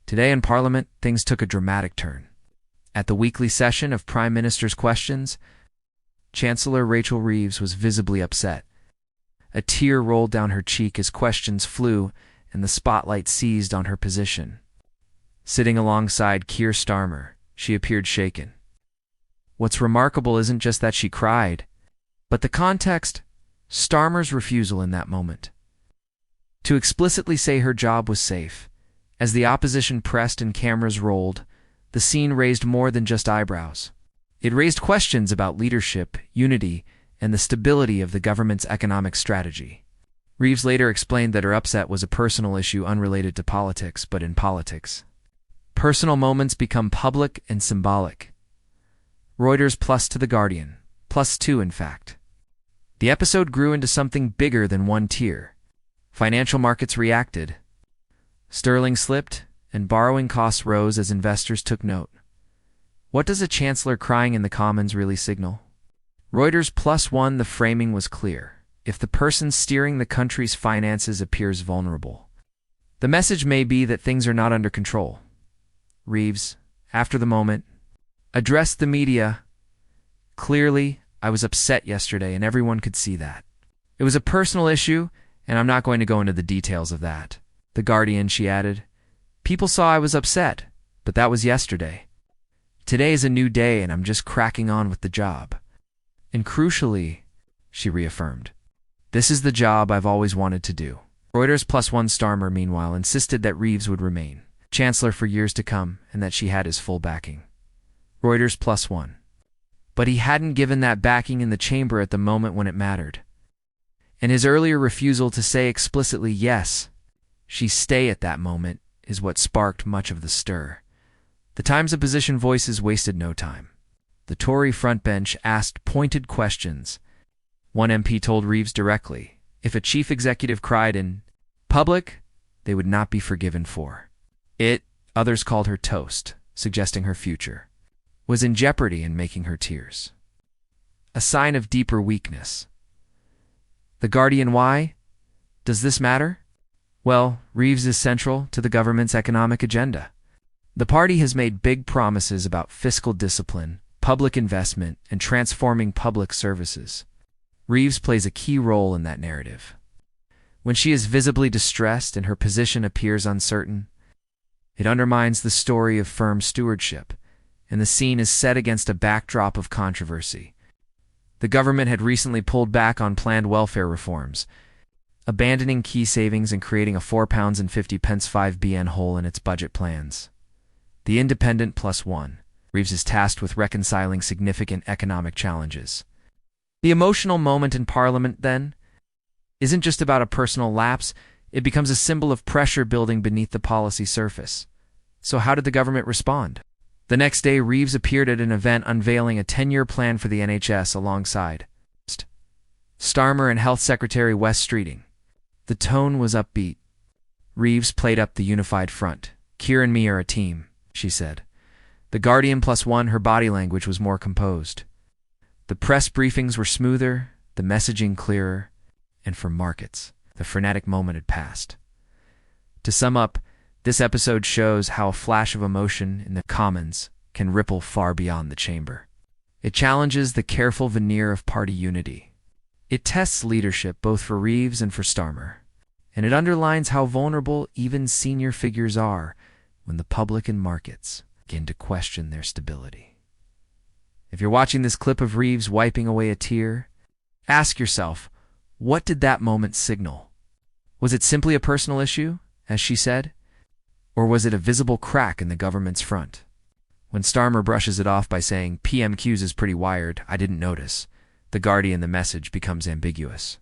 Today in Parliament, things took a dramatic turn. At the weekly session of Prime Minister's Questions, Chancellor Rachel Reeves was visibly upset. A tear rolled down her cheek as questions flew and the spotlight seized on her position. Sitting alongside Keir Starmer, she appeared shaken. What's remarkable isn't just that she cried, but the context, Starmer's refusal in that moment. To explicitly say her job was safe. As the opposition pressed and cameras rolled, the scene raised more than just eyebrows. It raised questions about leadership, unity, and the stability of the government's economic strategy. Reeves later explained that her upset was a personal issue unrelated to politics, but in politics, personal moments become public and symbolic. Reuters plus to The Guardian, +2 in fact. The episode grew into something bigger than one tear. Financial markets reacted. Sterling slipped, and borrowing costs rose as investors took note. What does a chancellor crying in the Commons really signal? Reuters +1. The framing was clear. If the person steering the country's finances appears vulnerable, the message may be that things are not under control. Reeves, after the moment, addressed the media. Clearly, I was upset yesterday and everyone could see that. It was a personal issue, and I'm not going to go into the details of that. The Guardian, she added. People saw I was upset, but that was yesterday. Today is a new day and I'm just cracking on with the job. And crucially, she reaffirmed, this is the job I've always wanted to do. Reuters +1. Starmer, meanwhile, insisted that Reeves would remain Chancellor for years to come and that she had his full backing. Reuters +1. But he hadn't given that backing in the chamber at the moment when it mattered. And his earlier refusal to say explicitly yes, she stay at that moment, is what sparked much of the stir. The Times opposition voices wasted no time. The Tory frontbench asked pointed questions. One MP told Reeves directly, if a chief executive cried in public, they would not be forgiven for it. Others called her toast, suggesting her future was in jeopardy in making her tears a sign of deeper weakness. The Guardian, why does this matter? Well, Reeves is central to the government's economic agenda. The party has made big promises about fiscal discipline, public investment, and transforming public services. Reeves plays a key role in that narrative. When she is visibly distressed and her position appears uncertain, it undermines the story of firm stewardship, and the scene is set against a backdrop of controversy. The government had recently pulled back on planned welfare reforms, abandoning key savings and creating a £4.50 5BN hole in its budget plans. The Independent +1. Reeves is tasked with reconciling significant economic challenges. The emotional moment in Parliament, then, isn't just about a personal lapse, it becomes a symbol of pressure building beneath the policy surface. So how did the government respond? The next day, Reeves appeared at an event unveiling a 10-year plan for the NHS alongside Starmer and Health Secretary Wes Streeting. The tone was upbeat. Reeves played up the unified front. Keir and me are a team, she said. The Guardian +1. Her body language was more composed. The press briefings were smoother, the messaging clearer, and for markets, the frenetic moment had passed. To sum up, this episode shows how a flash of emotion in the Commons can ripple far beyond the chamber. It challenges the careful veneer of party unity. It tests leadership both for Reeves and for Starmer, and it underlines how vulnerable even senior figures are when the public and markets begin to question their stability. If you're watching this clip of Reeves wiping away a tear, ask yourself, what did that moment signal? Was it simply a personal issue, as she said? Or was it a visible crack in the government's front? When Starmer brushes it off by saying, PMQs is pretty wired, I didn't notice, the Guardian, the message becomes ambiguous.